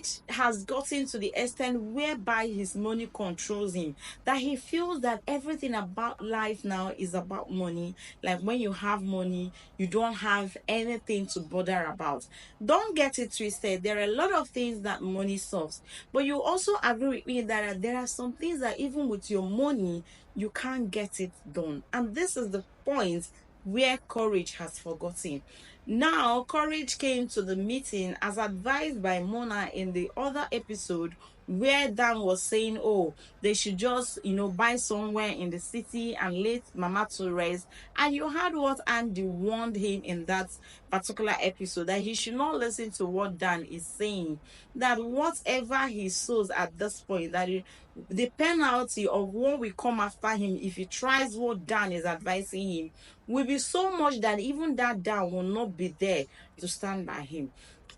Courage has gotten to the extent whereby his money controls him, that he feels that everything about life now is about money. Like when you have money, you don't have anything to bother about. Don't get it twisted. There are a lot of things that money solves. But you also agree with me that there are some things that even with your money, you can't get it done. And this is the point where Courage has forgotten. Now, Courage came to the meeting as advised by Mona in the other episode where Dan was saying, oh, they should just, buy somewhere in the city and let Mama to rest. And you heard what Andy warned him in that particular episode, that he should not listen to what Dan is saying, that whatever he sows at this point, that the penalty of what will come after him if he tries what Dan is advising him will be so much that even that Dan will not be there to stand by him.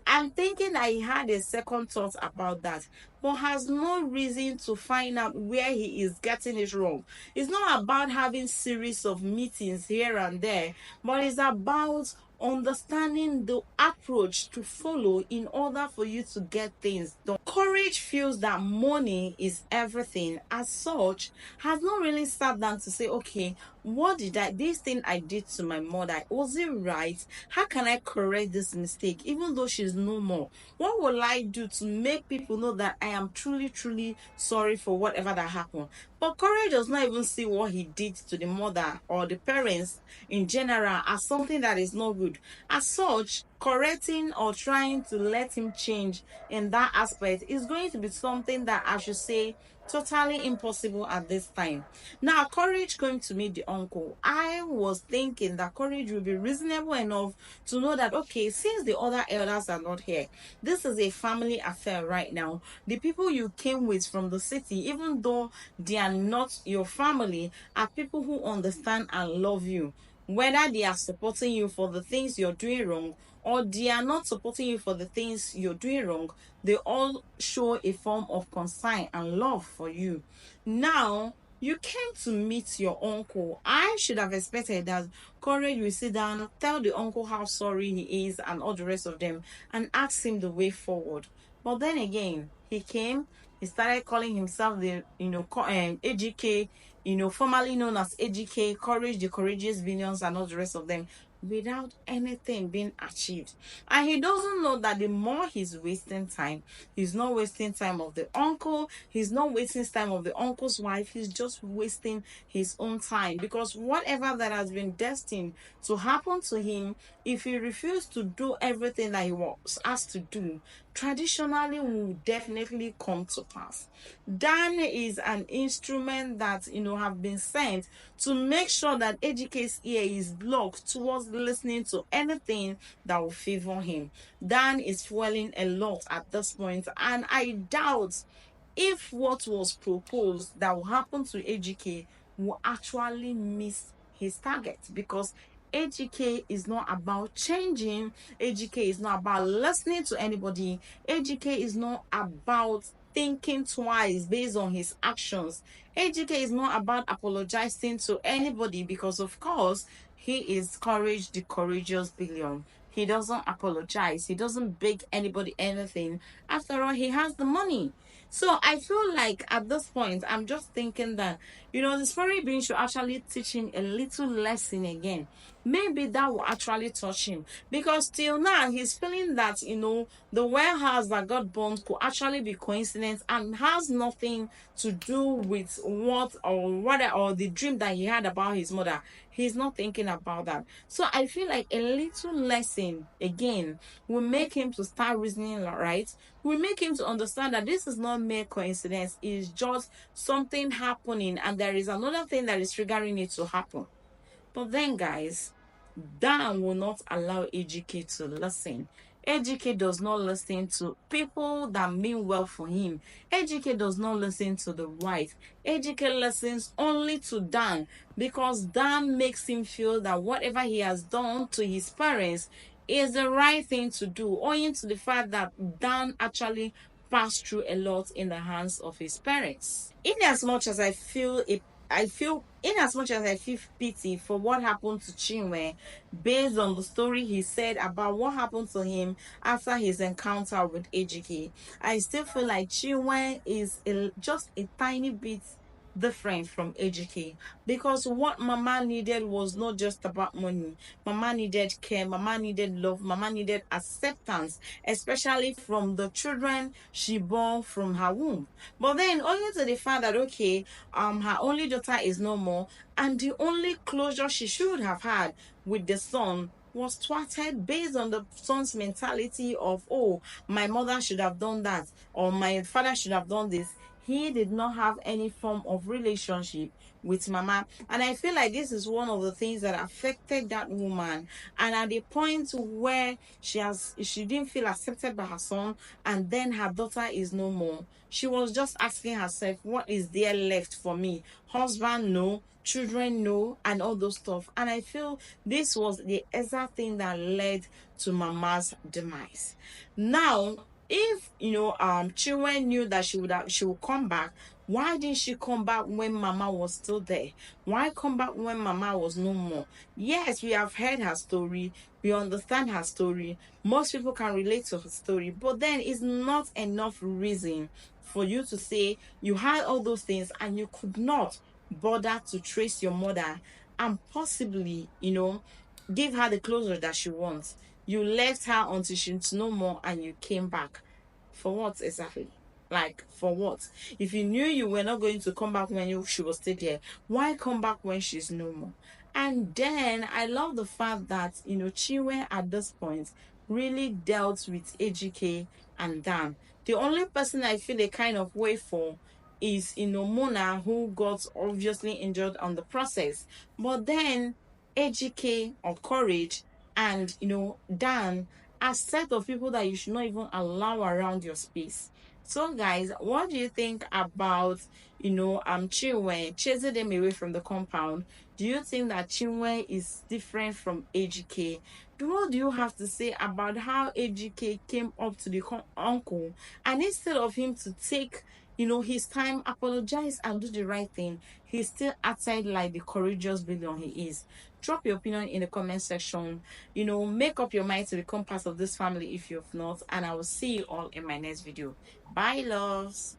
I'm thinking that he had a second thought about that, but has no reason to find out where he is getting it wrong. It's not about having series of meetings here and there, but it's about understanding the approach to follow in order for you to get things done. Courage feels that money is everything. As such, has not really sat down to say, okay, what did this thing I did to my mother, was it right? How can I correct this mistake even though she's no more? What will I do to make people know that I am truly, truly sorry for whatever that happened? But Courage does not even see what he did to the mother or the parents in general as something that is not good. As such, correcting or trying to let him change in that aspect is going to be something that I should say totally impossible at this time. Now, Courage going to meet the uncle. I was thinking that Courage will be reasonable enough to know that, okay, since the other elders are not here, this is a family affair right now. The people you came with from the city, even though they are not your family, are people who understand and love you. Whether they are supporting you for the things you're doing wrong or they are not supporting you for the things you're doing wrong, they all show a form of concern and love for you. Now, you came to meet your uncle. I should have expected that Courage will sit down, tell the uncle how sorry he is, and all the rest of them, and ask him the way forward. But then again, he came, he started calling himself the, AGK, formerly known as AGK, Courage, the Courageous Billions, and all the rest of them, without anything being achieved. And he doesn't know that the more he's wasting time, he's not wasting time of the uncle, he's not wasting time of the uncle's wife, he's just wasting his own time. Because whatever that has been destined to happen to him, if he refuses to do everything that he was asked to do, traditionally will definitely come to pass. Dan is an instrument that have been sent to make sure that AGK's ear is blocked towards listening to anything that will favor him. Dan is fueling a lot at this point, and I doubt if what was proposed that will happen to AGK will actually miss his target, because AGK is not about changing, AGK is not about listening to anybody, AGK is not about thinking twice based on his actions. AGK is not about apologizing to anybody because, of course, he is Courage, the Courageous Billion. He doesn't apologize, he doesn't beg anybody anything. After all, he has the money. So I feel like at this point, I'm just thinking that, the spirit being should actually teach him a little lesson again. Maybe that will actually touch him. Because till now, he's feeling that, the warehouse that got burned could actually be coincidence and has nothing to do with or the dream that he had about his mother. He's not thinking about that. So I feel like a little lesson again will make him to start reasoning right. Will make him to understand that this is not mere coincidence. It's just something happening, and there is another thing that is triggering it to happen. But then, guys, Dan will not allow AGK to listen. AGK does not listen to people that mean well for him. AGK does not listen to the wife. AGK listens only to Dan, because Dan makes him feel that whatever he has done to his parents is the right thing to do, owing to the fact that Dan actually passed through a lot in the hands of his parents. In as much as I feel a I feel, in as much as I feel pity for what happened to Chinwe, based on the story he said about what happened to him after his encounter with Ejike, I still feel like Chinwe is just a tiny bit different from Ejike, because what Mama needed was not just about money. Mama needed care, Mama needed love, Mama needed acceptance, especially from the children she bore from her womb. But then, only to the fact that, okay, her only daughter is no more, and the only closure she should have had with the son was thwarted based on the son's mentality of, oh, my mother should have done that, or my father should have done this. He did not have any form of relationship with Mama, and I feel like this is one of the things that affected that woman. And at the point where she didn't feel accepted by her son, and then her daughter is no more, she was just asking herself, what is there left for me? Husband, no. Children, no. And all those stuff. And I feel this was the exact thing that led to Mama's demise. Now, if Chinwe knew that she would come back, why didn't she come back when Mama was still there? Why come back when Mama was no more? Yes, we have heard her story, we understand her story, most people can relate to her story, but then it's not enough reason for you to say you had all those things and you could not bother to trace your mother and possibly, give her the closure that she wants. You left her until she's no more and you came back. For what exactly? Like, for what? If you knew you were not going to come back when she was still there, why come back when she's no more? And then I love the fact that, Chinwe at this point really dealt with AGK and Dan. The only person I feel a kind of way for is, Mona, who got obviously injured on the process. But then AGK or Courage and, Dan are set of people that you should not even allow around your space. So, guys, what do you think about, Chinwe chasing them away from the compound? Do you think that Chinwe is different from AGK? What do you have to say about how AGK came up to the uncle, and instead of him to take, his time, apologize, and do the right thing, he's still outside like the courageous villain he is? Drop your opinion in the comment section. Make up your mind to become part of this family if you've not, and I will see you all in my next video. Bye, loves.